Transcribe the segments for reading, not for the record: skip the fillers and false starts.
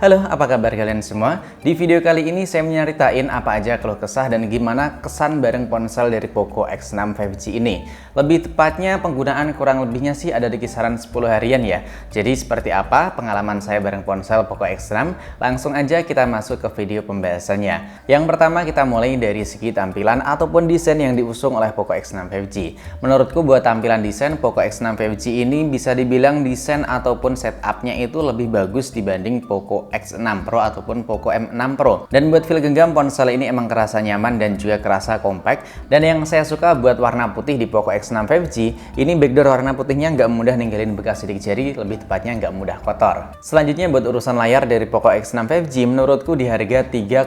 Halo, apa kabar kalian semua? Di video kali ini saya nyeritain apa aja keluh kesah dan gimana kesan bareng ponsel dari Poco X6 5G ini. Lebih tepatnya penggunaan kurang lebihnya sih ada di kisaran 10 harian ya. Jadi seperti apa pengalaman saya bareng ponsel Poco X6? Langsung aja kita masuk ke video pembahasannya. Yang pertama kita mulai dari segi tampilan ataupun desain yang diusung oleh Poco X6 5G. Menurutku buat tampilan desain Poco X6 5G ini bisa dibilang desain ataupun setupnya itu lebih bagus dibanding Poco X6 Pro ataupun Poco M6 Pro. Dan buat feel genggam ponsel ini emang kerasa nyaman dan juga kerasa compact. Dan yang saya suka buat warna putih di Poco X6 5G, ini backdoor warna putihnya nggak mudah ninggalin bekas sidik jari, lebih tepatnya nggak mudah kotor. Selanjutnya buat urusan layar dari Poco X6 5G, menurutku di harga 3,8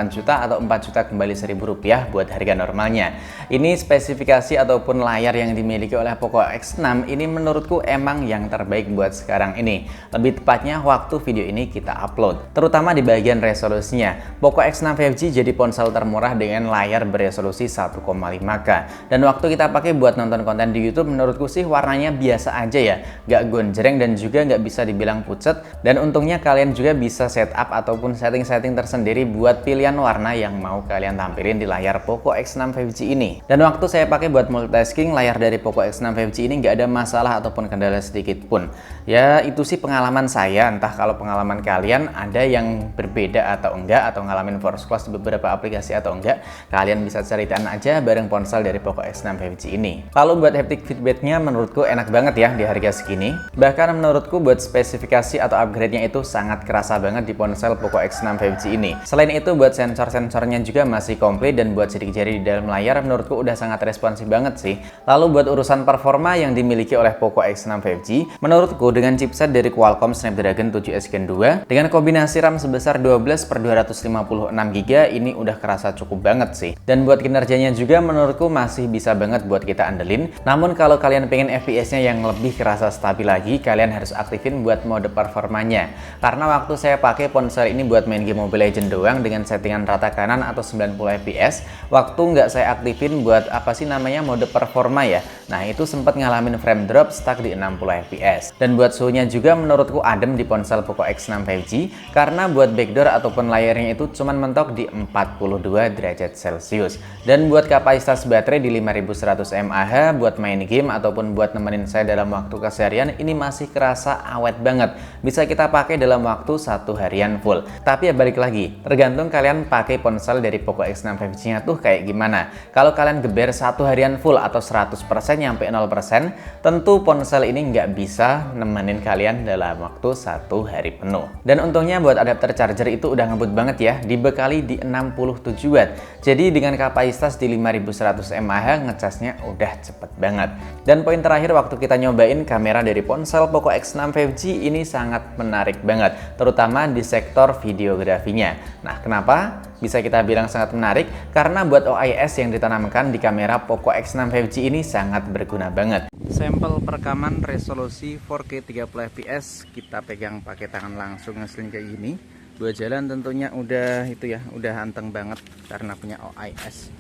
juta atau 4 juta kembali Rp1.000 buat harga normalnya. Ini spesifikasi ataupun layar yang dimiliki oleh Poco X6 ini menurutku emang yang terbaik buat sekarang ini. Lebih tepatnya waktu video ini kita upload, terutama di bagian resolusinya. Poco X6 5G jadi ponsel termurah dengan layar beresolusi 1,5K. Dan waktu kita pakai buat nonton konten di YouTube, menurutku sih warnanya biasa aja ya, gak gonjreng dan juga nggak bisa dibilang pucet. Dan untungnya kalian juga bisa setup ataupun setting-setting tersendiri buat pilihan warna yang mau kalian tampilin di layar Poco X6 5G ini. Dan waktu saya pakai buat multitasking, layar dari Poco X6 5G ini nggak ada masalah ataupun kendala sedikit pun. Ya itu sih pengalaman saya, entah kalau pengalaman kalian ada yang berbeda atau enggak, atau ngalamin force close di beberapa aplikasi atau enggak, kalian bisa ceritain aja bareng ponsel dari Poco X6 5G ini. Lalu buat haptic feedbacknya menurutku enak banget ya di harga segini. Bahkan menurutku buat spesifikasi atau upgrade-nya itu sangat kerasa banget di ponsel Poco X6 5G ini. Selain itu buat sensor-sensornya juga masih komplit, dan buat sidik jari di dalam layar menurutku udah sangat responsif banget sih. Lalu buat urusan performa yang dimiliki oleh Poco X6 5G, menurutku dengan chipset dari Qualcomm Snapdragon 7S Gen 2 dengan kombinasi RAM sebesar 12/256GB ini udah kerasa cukup banget sih. Dan buat kinerjanya juga menurutku masih bisa banget buat kita andelin. Namun kalau kalian pengen FPS-nya yang lebih kerasa stabil lagi, kalian harus aktifin buat mode performanya. Karena waktu saya pakai ponsel ini buat main game Mobile Legends doang dengan settingan rata kanan atau 90 fps, waktu nggak saya aktifin buat apa sih namanya mode performa ya, nah itu sempat ngalamin frame drop stuck di 60 fps. Dan buat suhunya juga menurutku adem di ponsel Poco X6 5G, karena buat backdoor ataupun layarnya itu cuman mentok di 42 derajat Celcius. Dan buat kapasitas baterai di 5100 mAh buat main game ataupun buat nemenin saya dalam waktu keseharian ini masih kerasa awet banget. Bisa kita pakai dalam waktu 1 harian full. Tapi ya balik lagi, tergantung kalian pakai ponsel dari Poco X6 5G-nya tuh kayak gimana. Kalau kalian geber 1 harian full atau 100% nyampe 0%, tentu ponsel ini nggak bisa nemenin kalian dalam waktu 1 hari penuh. Dan untungnya buat adapter charger itu udah ngebut banget ya, dibekali di 67 watt. Jadi dengan kapasitas di 5100 mAh ngecasnya udah cepet banget. Dan poin terakhir waktu kita nyobain kamera dari ponsel Poco X6 5G ini sangat menarik banget, terutama di sektor videografinya. Nah, kenapa bisa kita bilang sangat menarik? Karena buat OIS yang ditanamkan di kamera Poco X6 5G ini sangat berguna banget. Sampel perekaman resolusi 4K 30 fps kita pegang pakai tangan langsung, hasilnya kayak gini. Buat jalan tentunya udah itu ya, udah anteng banget karena punya OIS.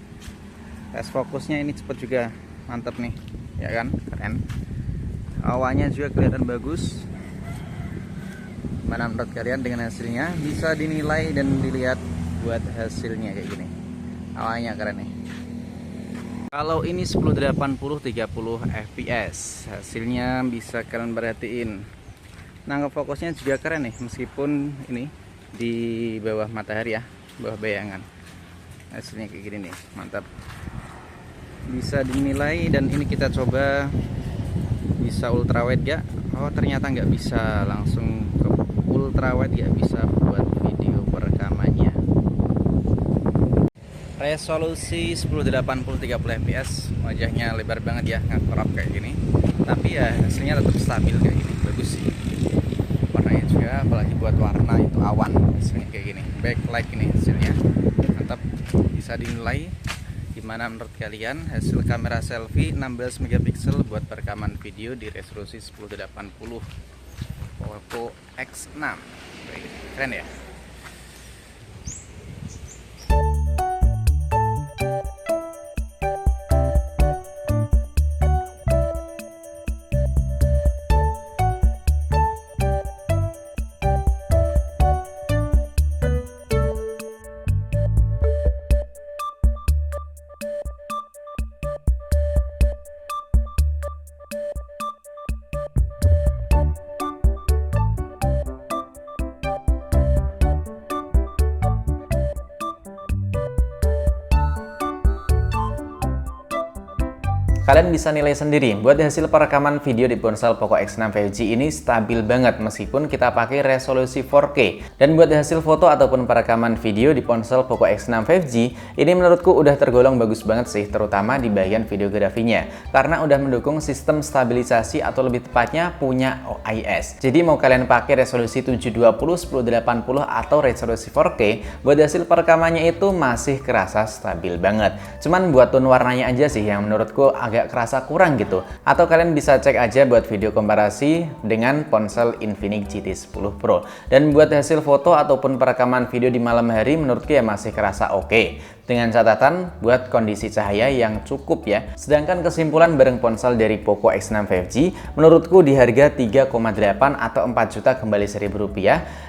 Tes fokusnya ini cepet juga, mantep nih, ya kan, keren. Awalnya juga kelihatan bagus. Mana menurut kalian dengan hasilnya? Bisa dinilai dan dilihat buat hasilnya kayak gini. Awalnya keren nih. Kalau ini 1080 30 fps, hasilnya bisa kalian perhatiin. Nangkep fokusnya juga keren nih, meskipun ini di bawah matahari ya, bawah bayangan. Hasilnya kayak gini nih, mantap. Bisa dinilai, dan ini kita coba bisa ultrawide ya. Oh ternyata nggak bisa langsung ke ultrawide, nggak bisa buat video perekamannya. Resolusi 1080 30 fps, wajahnya lebar banget ya, nggak crop kayak gini. Tapi ya hasilnya tetap stabil kayak gini, bagus sih. Warnanya juga, apalagi buat warna itu awan, hasilnya kayak gini. Backlight ini hasilnya mantap, bisa dinilai. Gimana menurut kalian hasil kamera selfie 16 megapiksel buat perekaman video di resolusi 1080 Poco X6? Keren ya. Kalian bisa nilai sendiri, buat hasil perekaman video di ponsel Poco X6 5G ini stabil banget meskipun kita pakai resolusi 4K. Dan buat hasil foto ataupun perekaman video di ponsel Poco X6 5G, ini menurutku udah tergolong bagus banget sih, terutama di bagian videografinya. Karena udah mendukung sistem stabilisasi atau lebih tepatnya punya OIS. Jadi mau kalian pakai resolusi 720, 1080 atau resolusi 4K, buat hasil perekamannya itu masih kerasa stabil banget. Cuman buat tone warnanya aja sih yang menurutku agak kerasa kurang gitu. Atau kalian bisa cek aja buat video komparasi dengan ponsel Infinix GT 10 Pro. Dan buat hasil foto ataupun perekaman video di malam hari menurutku ya masih kerasa oke. Dengan catatan buat kondisi cahaya yang cukup ya. Sedangkan kesimpulan bareng ponsel dari Poco X6 5G menurutku di harga 3,8 atau 4 juta kembali Rp1.000,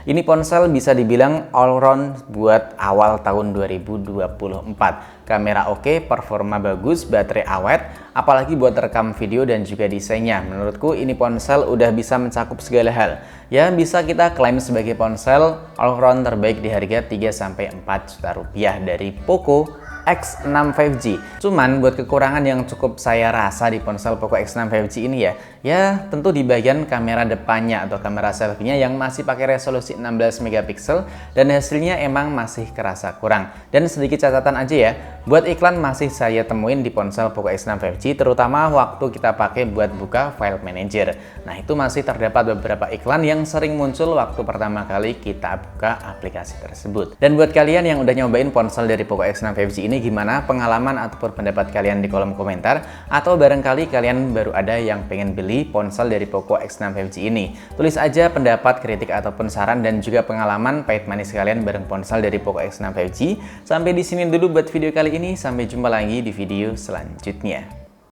ini ponsel bisa dibilang all round buat awal tahun 2024. Kamera oke, performa bagus, baterai awet, apalagi buat rekam video dan juga desainnya. Menurutku ini ponsel udah bisa mencakup segala hal. Ya bisa kita klaim sebagai ponsel all round terbaik di harga 3-4 juta rupiah dari Poco X6 5G. Cuman buat kekurangan yang cukup saya rasa di ponsel Poco X6 5G ini ya tentu di bagian kamera depannya atau kamera selfie-nya yang masih pakai resolusi 16 megapiksel dan hasilnya emang masih kerasa kurang. Dan sedikit catatan aja ya, buat iklan masih saya temuin di ponsel Poco X6 5G, terutama waktu kita pakai buat buka file manager. Nah itu masih terdapat beberapa iklan yang sering muncul waktu pertama kali kita buka aplikasi tersebut. Dan buat kalian yang udah nyobain ponsel dari Poco X6 5G ini, gimana pengalaman ataupun pendapat kalian di kolom komentar? Atau barangkali kalian baru ada yang pengen beli ponsel dari Poco X6 5G ini? Tulis aja pendapat, kritik ataupun saran dan juga pengalaman pahit manis kalian bareng ponsel dari Poco X6 5G. Sampai di sini dulu buat video kali ini, sampai jumpa lagi di video selanjutnya.